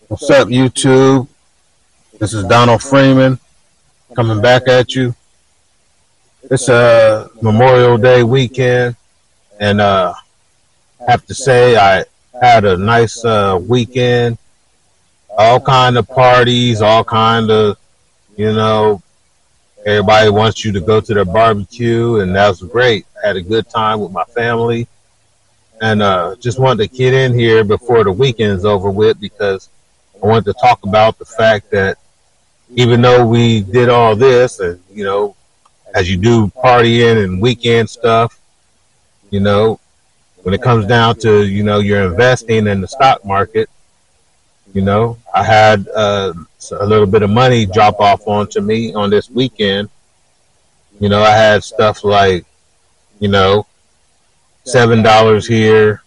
What's up, YouTube? This is Donald Freeman coming back at you. It's a Memorial Day weekend, and have to say I had a nice weekend. All kind of parties, all kind of you know. Everybody wants you to go to their barbecue, and that was great. I had a good time with my family, and just wanted to get in here before the weekend's over with because I wanted to talk about the fact that even though we did all this, and as you do partying and weekend stuff, you know, when it comes down to you're investing in the stock market, I had a little bit of money drop off onto me on this weekend. I had stuff like you know $7 here,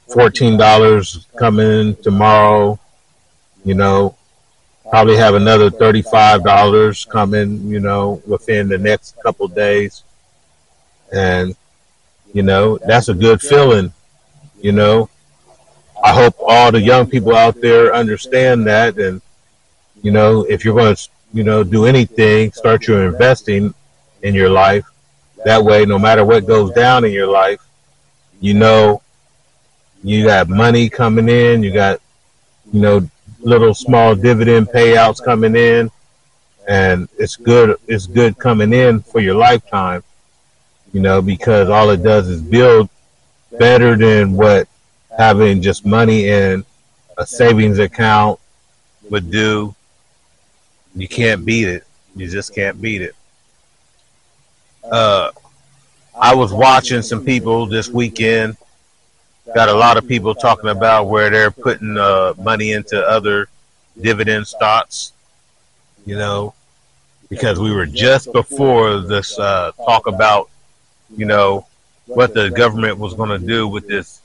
$14 coming tomorrow. You know, probably have another $35 coming, within the next couple of days. And, that's a good feeling, you know. I hope all the young people out there understand that. And, if you're going to, do anything, start your investing in your life. That way, no matter what goes down in your life, you know, you got money coming in, you got, little small dividend payouts coming in, and it's good coming in for your lifetime, because all it does is build better than what having just money in a savings account would do. You can't beat it. You just can't beat it. uh I was watching some people this weekend. Got a lot of people talking about where they're putting money into other dividend stocks, you know, because we were just before this talk about, you know, what the government was going to do with this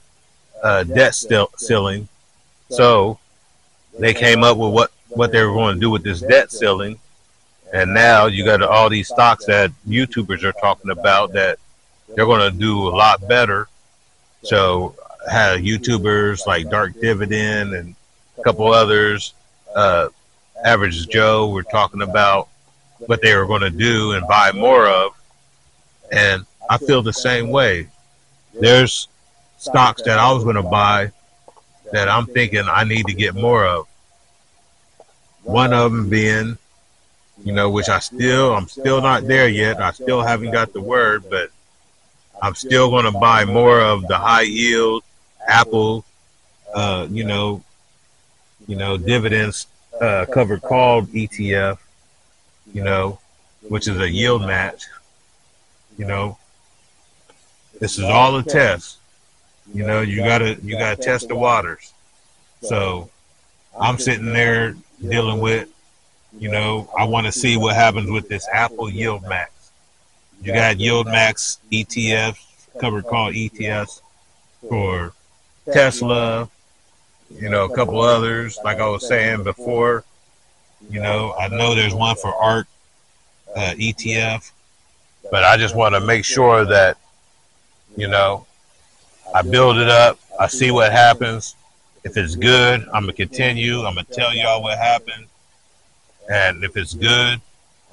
debt ceiling. So they came up with what they were going to do with this debt ceiling. And now you got all these stocks that YouTubers are talking about that they're going to do a lot better. So had YouTubers like Dark Dividend and a couple others, uh, Average Joe, were talking about what they were going to do and buy more of. And I feel the same way. There's stocks that I was going to buy that I'm thinking I need to get more of. One of them being, which I'm still not there yet. I still haven't got the word, but I'm still going to buy more of the high yield Apple, uh, you know, dividends covered called ETF, you know, which is a yield match. You know, this is all a test. You gotta test the waters. So I'm sitting there dealing with, I want to see what happens with this Apple Yield Max. You got Yield Max ETFs, covered call ETFs for Tesla, a couple others. Like I was saying before, I know there's one for ARK ETF, but I just want to make sure that, I build it up. I see what happens. If it's good, I'm going to continue. I'm going to tell y'all what happened. And if it's good,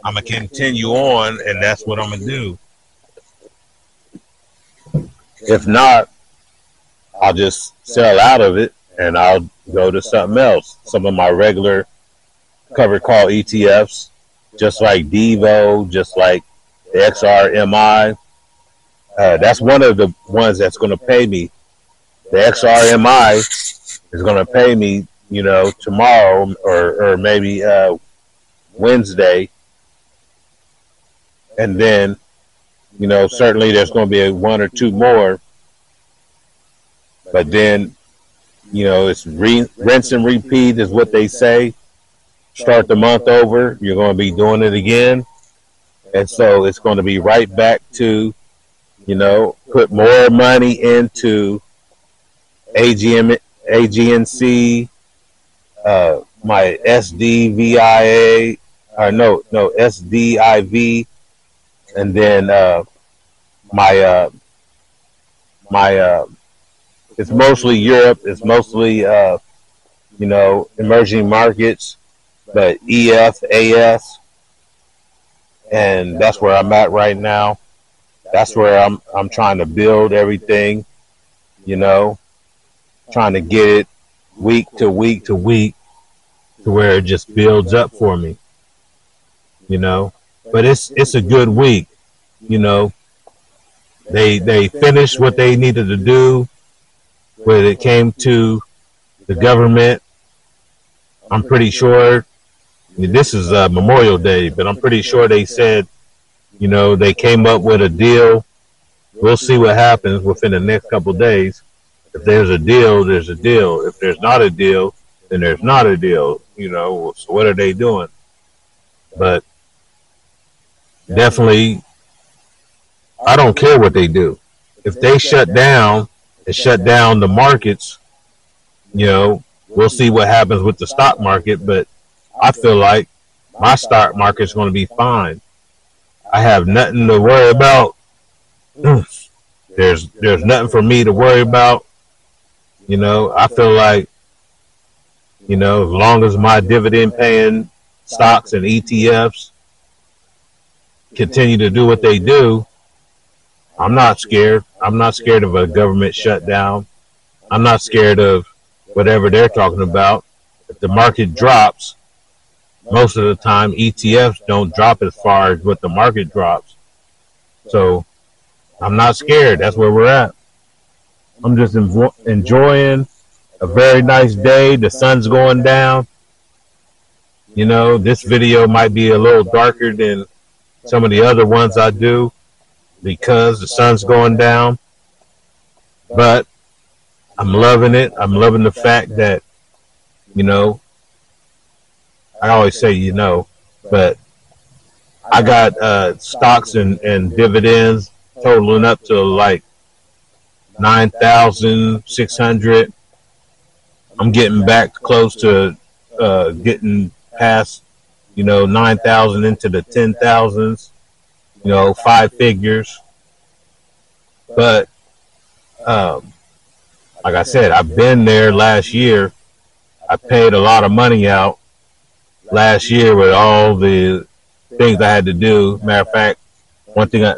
I'm going to continue on, and that's what I'm going to do. If not, I'll just sell out of it and I'll go to something else. Some of my regular covered call ETFs, just like Devo, just like the XRMI. That's one of the ones that's going to pay me. The XRMI is going to pay me, tomorrow or maybe Wednesday. And then, certainly there's going to be one or two more. But then, it's rinse and repeat is what they say. Start the month over. You're going to be doing it again. And so it's going to be right back to, put more money into AGNC, my SDVIA, or no, SDIV, and then my it's mostly Europe. It's mostly emerging markets, but EF, AS, and that's where I'm at right now. That's where I'm trying to build everything, trying to get it week to week to week to where it just builds up for me, But it's a good week, They finished what they needed to do when it came to the government. I'm pretty sure this is Memorial Day, but I'm pretty sure they said, they came up with a deal. We'll see what happens within the next couple of days. If there's a deal, there's a deal. If there's not a deal, then there's not a deal. So what are they doing? But definitely, I don't care what they do. If they shut down and shut down the markets, we'll see what happens with the stock market. But I feel like my stock market is going to be fine. I have nothing to worry about. There's nothing for me to worry about. I feel like, as long as my dividend paying stocks and ETFs continue to do what they do, I'm not scared. I'm not scared of a government shutdown. I'm not scared of whatever they're talking about. If the market drops, most of the time ETFs don't drop as far as what the market drops. So I'm not scared. That's where we're at. I'm just enjoying a very nice day. The sun's going down. This video might be a little darker than some of the other ones I do because the sun's going down. But I'm loving it. I'm loving the fact that, I always say, but I got stocks and dividends totaling up to like 9,600. I'm getting back close to getting past, 9,000 into the 10,000s, 5 figures. But like I said, I've been there last year. I paid a lot of money out last year with all the things I had to do. Matter of fact, one thing I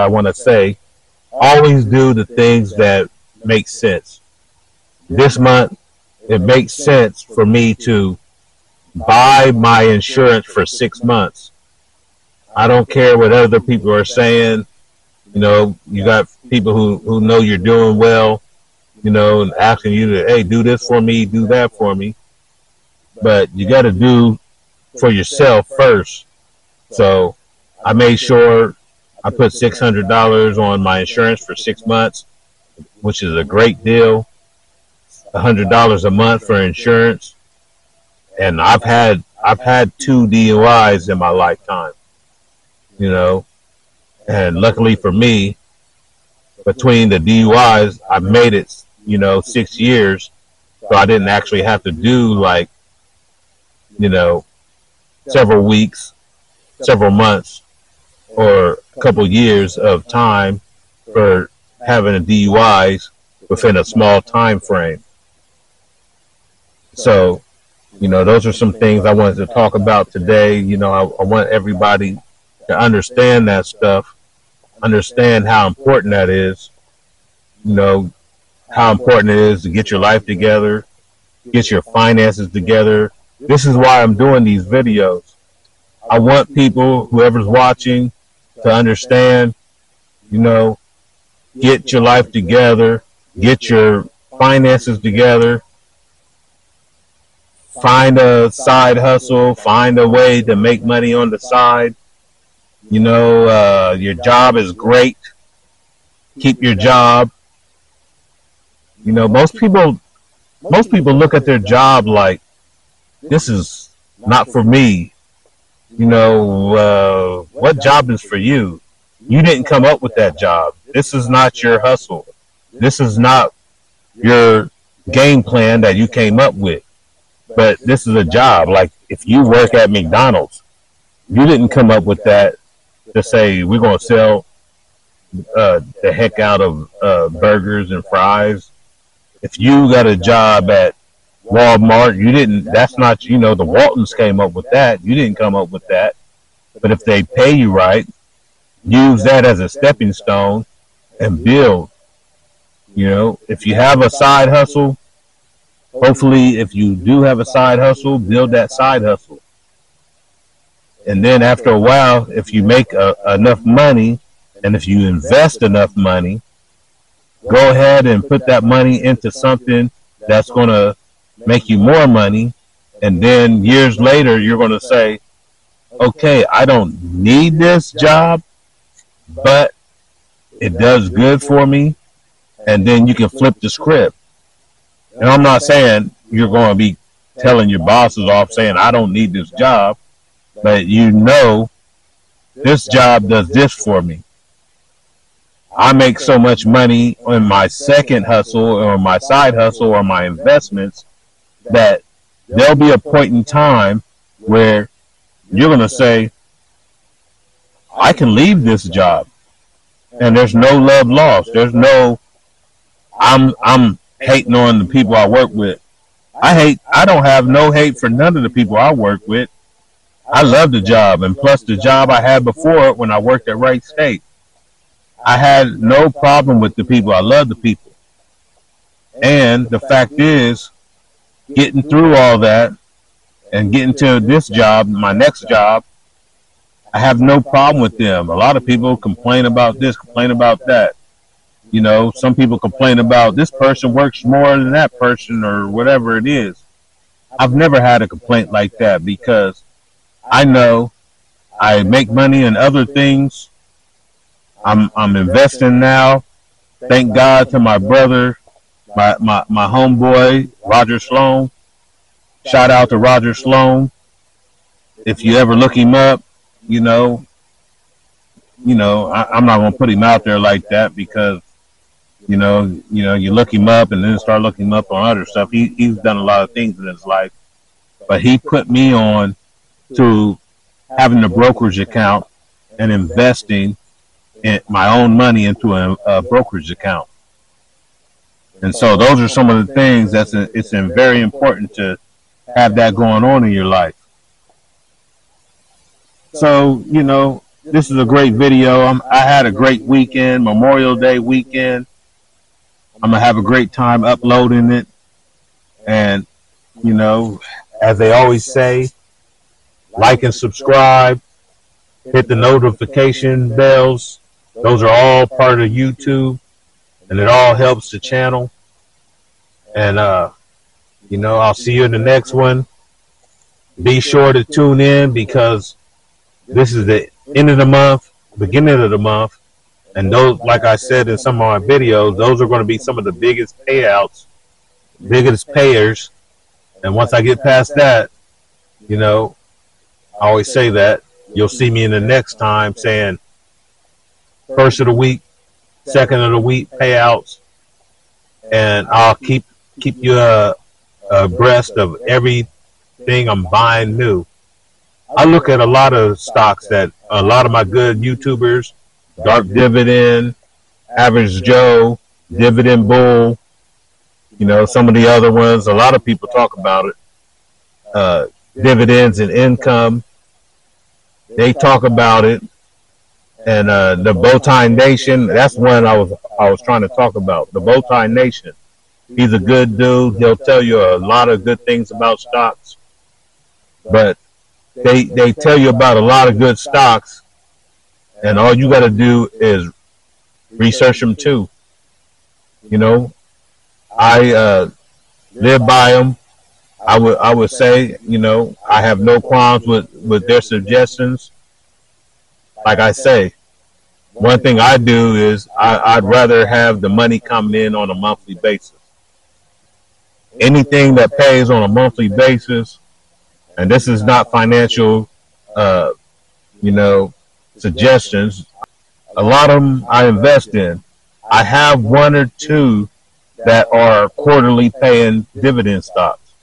want to say, always do the things that make sense. This month, it makes sense for me to buy my insurance for 6 months. I don't care what other people are saying. You got people who know you're doing well, and asking you to, hey, do this for me, do that for me. But you got to do for yourself first. So I made sure I put $600 on my insurance for 6 months, which is a great deal. $100 a month for insurance. And I've had 2 DUIs in my lifetime, and luckily for me, between the DUIs, I made it, 6 years. So I didn't actually have to do several weeks, several months, or a couple years of time for having a DUIs within a small time frame. So, those are some things I wanted to talk about today. I want everybody to understand that stuff, understand how important that is, how important it is to get your life together, get your finances together. This is why I'm doing these videos. I want people, whoever's watching, to understand, get your life together, get your finances together, find a side hustle, find a way to make money on the side. Your job is great. Keep your job. Most people look at their job like, this is not for me. What job is for you? You didn't come up with that job. This is not your hustle. This is not your game plan that you came up with. But this is a job. Like if you work at McDonald's, you didn't come up with that to say we're going to sell the heck out of burgers and fries. If you got a job at Walmart. You didn't, that's not, the Waltons came up with that. You didn't come up with that. But if they pay you right, use that as a stepping stone and build. If you have a side hustle, hopefully if you do have a side hustle, build that side hustle. And then after a while, if you make enough money and if you invest enough money, go ahead and put that money into something that's going to make you more money. And then years later, you're going to say, okay, I don't need this job, but it does good for me. And then you can flip the script. And I'm not saying you're going to be telling your bosses off saying, I don't need this job, but this job does this for me. I make so much money in my second hustle or my side hustle or my investments that there'll be a point in time where you're going to say, I can leave this job. And there's no love lost. There's no, I'm hating on the people I work with. I don't have no hate for none of the people I work with. I love the job. And plus the job I had before when I worked at Wright State, I had no problem with the people. I love the people. And the fact is, getting through all that and getting to this job, my next job, I have no problem with them. A lot of people complain about this, complain about that. Some people complain about this person works more than that person or whatever it is. I've never had a complaint like that because I know I make money in other things. I'm investing now. Thank God to my brother, my homeboy, Roger Sloan. Shout out to Roger Sloan. If you ever look him up, I'm not going to put him out there like that because, you look him up and then start looking him up on other stuff. He's done a lot of things in his life, but he put me on to having a brokerage account and investing in my own money into a brokerage account. And so those are some of the things it's very important to have that going on in your life. So, this is a great video. I had a great weekend, Memorial Day weekend. I'm going to have a great time uploading it. And, as they always say, like and subscribe, hit the notification bells. Those are all part of YouTube, and it all helps the channel. And, I'll see you in the next one. Be sure to tune in because this is the end of the month, beginning of the month. And those, like I said in some of my videos, those are going to be some of the biggest payouts, biggest payers. And once I get past that, I always say that you'll see me in the next time saying first of the week, second of the week payouts. And I'll keep you abreast of everything I'm buying new. I look at a lot of stocks that a lot of my good YouTubers, Dark Dividend, Average Joe, Dividend Bull, some of the other ones, a lot of people talk about it. Dividends and Income, they talk about it. And the Bowtie Nation, that's one I was trying to talk about. The Bowtie Nation. He's a good dude. He'll tell you a lot of good things about stocks. But they tell you about a lot of good stocks, and all you got to do is research them too. I live by them. I would say, I have no qualms with their suggestions. Like I say, one thing I do is I'd rather have the money coming in on a monthly basis. Anything that pays on a monthly basis, and this is not financial, suggestions. A lot of them I invest in. I have one or two that are quarterly paying dividend stocks.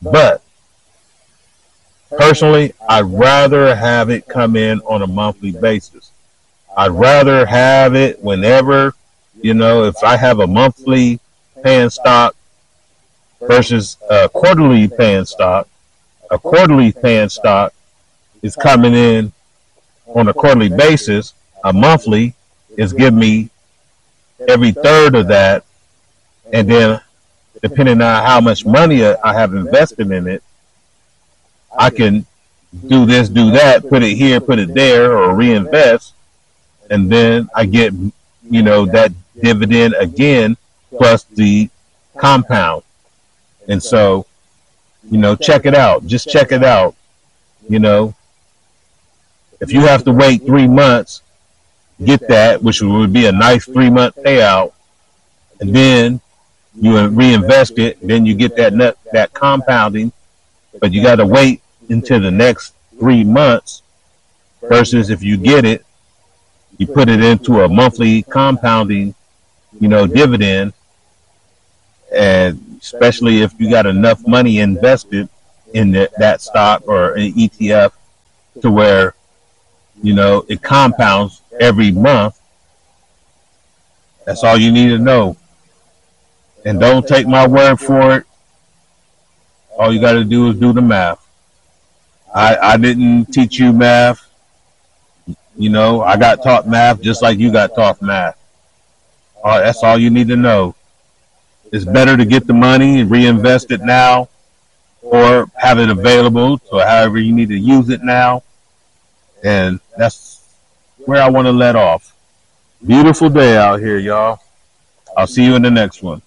But personally, I'd rather have it come in on a monthly basis. I'd rather have it whenever, if I have a monthly paying stock, versus a quarterly paying stock. A quarterly paying stock is coming in on a quarterly basis. A monthly is giving me every third of that, and then depending on how much money I have invested in it, I can do this, do that, put it here, put it there, or reinvest, and then I get, that dividend again plus the compound. And so, check it out. Just check it out. If you have to wait 3 months, get that, which would be a nice 3-month payout, and then you reinvest it, then you get that compounding, but you got to wait until the next 3 months versus if you get it, you put it into a monthly compounding, dividend, and especially if you got enough money invested in that stock or an ETF to where, it compounds every month. That's all you need to know. And don't take my word for it. All you got to do is do the math. I didn't teach you math. I got taught math just like you got taught math. That's all you need to know. It's better to get the money and reinvest it now or have it available to however you need to use it now. And that's where I want to let off. Beautiful day out here, y'all. I'll see you in the next one.